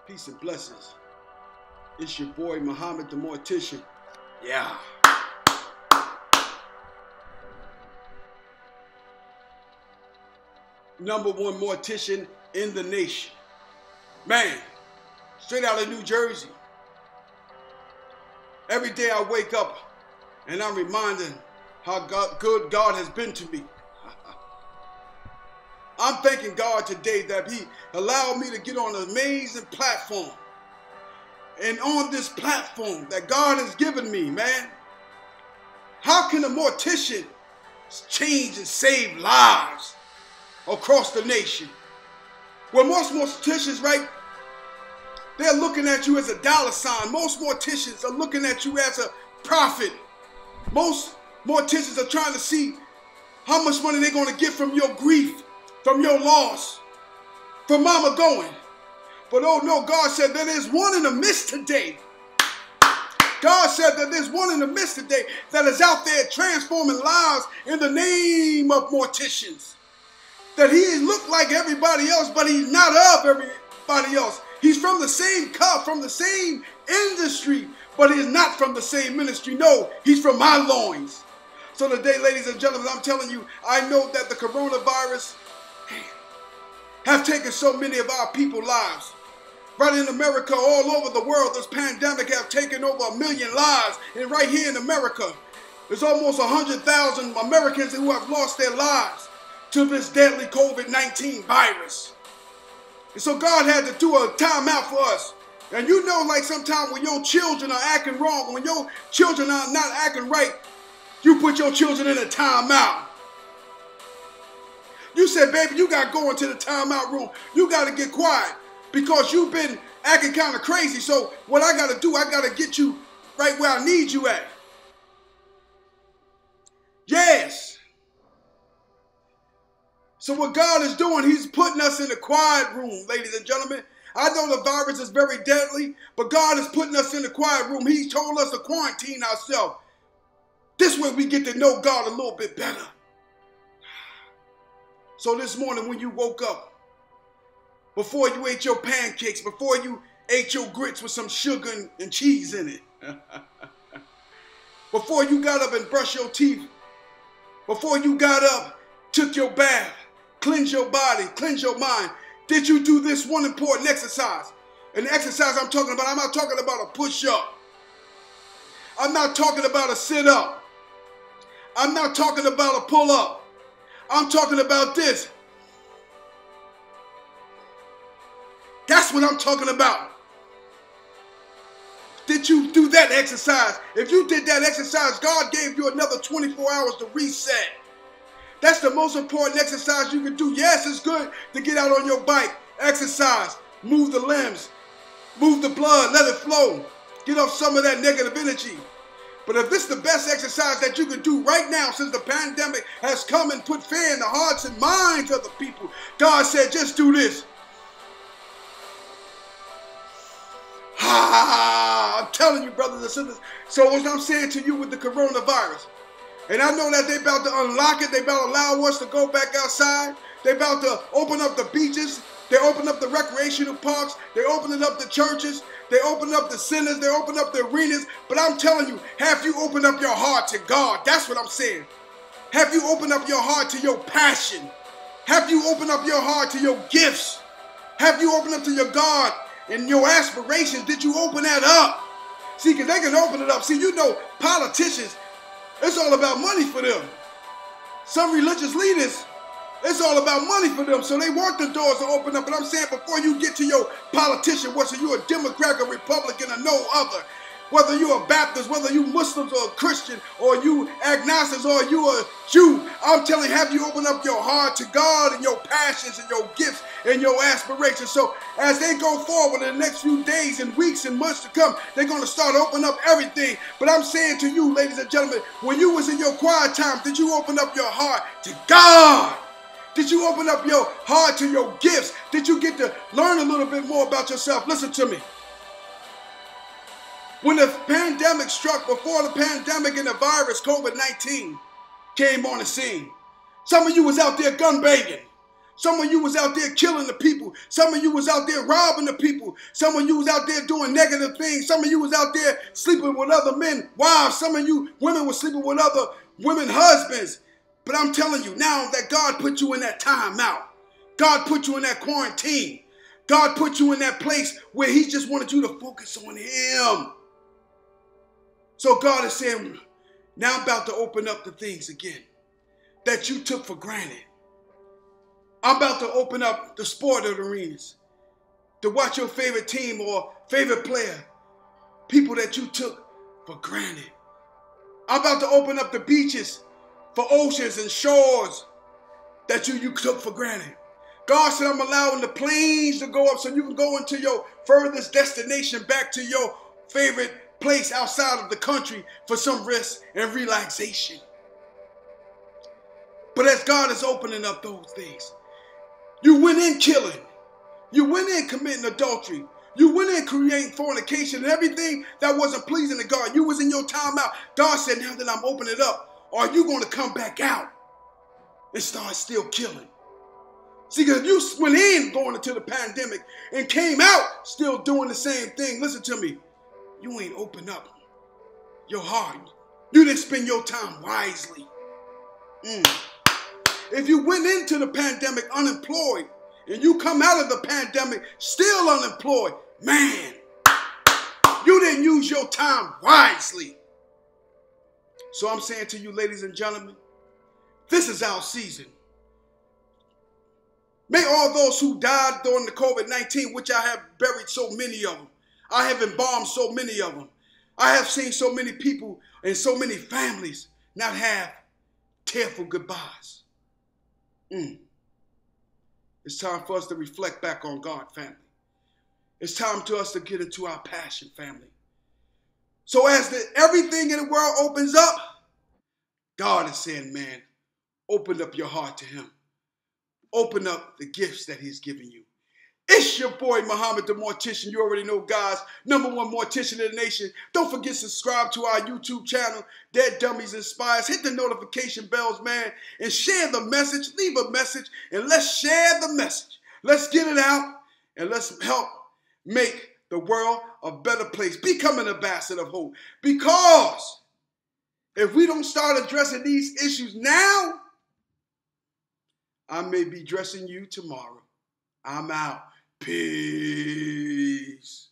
Peace and blessings. It's your boy Muhammad the Mortician. Yeah. #1 mortician in the nation. Man, straight out of New Jersey. Every day I wake up and I'm reminded how good God has been to me. I'm thanking God today that He allowed me to get on an amazing platform. And on this platform that God has given me, man, how can a mortician change and save lives across the nation? Well, most morticians, right, they're looking at you as a dollar sign. Most morticians are looking at you as a profit. Most morticians are trying to see how much money they're going to get from your grief, from your loss, from mama going. But oh no, God said that there's one in the midst today. God said that there's one in the midst today that is out there transforming lives in the name of morticians. That he looked like everybody else, but he's not of everybody else. He's from the same cup, from the same industry, but he's not from the same ministry. No, he's from my loins. So today, ladies and gentlemen, I'm telling you, I know that the coronavirus have taken so many of our people's lives. Right in America, all over the world, this pandemic have taken over 1 million lives. And right here in America, there's almost 100,000 Americans who have lost their lives to this deadly COVID-19 virus. And so God had to do a timeout for us. And you know, like sometimes when your children are acting wrong, when your children are not acting right, you put your children in a timeout. You said, baby, you got to go into the timeout room. You got to get quiet because you've been acting kind of crazy. So what I got to do, I got to get you right where I need you at. Yes. So what God is doing, he's putting us in a quiet room, ladies and gentlemen. I know the virus is very deadly, but God is putting us in a quiet room. He told us to quarantine ourselves. This way we get to know God a little bit better. So this morning when you woke up, before you ate your pancakes, before you ate your grits with some sugar and cheese in it, before you got up and brushed your teeth, before you got up, took your bath, cleanse your body, cleanse your mind, did you do this one important exercise? An exercise I'm talking about, I'm not talking about a push-up. I'm not talking about a sit-up. I'm not talking about a pull-up. I'm talking about this. That's what I'm talking about. Did you do that exercise? If you did that exercise, God gave you another 24 hours to reset. That's the most important exercise you can do. Yes, it's good to get out on your bike, exercise, move the limbs, move the blood, let it flow, get off some of that negative energy. But if this is the best exercise that you can do right now since the pandemic has come and put fear in the hearts and minds of the people, God said, just do this. I'm telling you, brothers and sisters. So what I'm saying to you with the coronavirus, and I know that they about to unlock it, they about to allow us to go back outside, they about to open up the beaches, they open up the recreational parks, they opening up the churches, they open up the centers, they open up the arenas. But I'm telling you, have you opened up your heart to God? That's what I'm saying. Have you opened up your heart to your passion? Have you opened up your heart to your gifts? Have you opened up to your God and your aspirations? Did you open that up? See, because they can open it up. See, you know, politicians, it's all about money for them. Some religious leaders, it's all about money for them. So they want the doors to open up. But I'm saying before you get to your politician, whether you're a Democrat or Republican or no other, whether you're a Baptist, whether you Muslims or a Christian, or you agnostics or you a Jew, I'm telling you, have you opened up your heart to God and your passions and your gifts and your aspirations? So as they go forward in the next few days and weeks and months to come, they're going to start opening up everything. But I'm saying to you, ladies and gentlemen, when you was in your quiet time, did you open up your heart to God? Did you open up your heart to your gifts? Did you get to learn a little bit more about yourself? Listen to me. When the pandemic struck, before the pandemic and the virus, COVID-19, came on the scene, some of you was out there gun banging. Some of you was out there killing the people. Some of you was out there robbing the people. Some of you was out there doing negative things. Some of you was out there sleeping with other men, wives. Some of you women were sleeping with other women, husbands. But I'm telling you now that God put you in that time out. God put you in that quarantine. God put you in that place where he just wanted you to focus on him. So God is saying, now I'm about to open up the things again that you took for granted. I'm about to open up the sport arenas to watch your favorite team or favorite player, people that you took for granted. I'm about to open up the beaches for oceans and shores that you took for granted. God said, I'm allowing the planes to go up so you can go into your furthest destination, back to your favorite place outside of the country for some rest and relaxation. But as God is opening up those things, you went in killing. You went in committing adultery. You went in creating fornication and everything that wasn't pleasing to God. You was in your time out. God said, now that I'm opening it up, are you going to come back out and start still killing? See, because if you went in going into the pandemic and came out still doing the same thing, listen to me, you ain't opened up your heart. You didn't spend your time wisely. If you went into the pandemic unemployed and you come out of the pandemic still unemployed, man, you didn't use your time wisely. So I'm saying to you, ladies and gentlemen, this is our season. May all those who died during the COVID-19, which I have buried so many of them, I have embalmed so many of them, I have seen so many people and so many families not have tearful goodbyes. It's time for us to reflect back on God, family. It's time for us to get into our passion, family. So as everything in the world opens up, God is saying, man, open up your heart to him. Open up the gifts that he's given you. It's your boy, Muhammad the Mortician. You already know, guys, #1 mortician in the nation. Don't forget to subscribe to our YouTube channel, Dead Dummies Inspires. Hit the notification bells, man, and share the message. Leave a message, and let's share the message. Let's get it out, and let's help make the world a better place. Become an ambassador of hope. Because if we don't start addressing these issues now, I may be dressing you tomorrow. I'm out. Peace.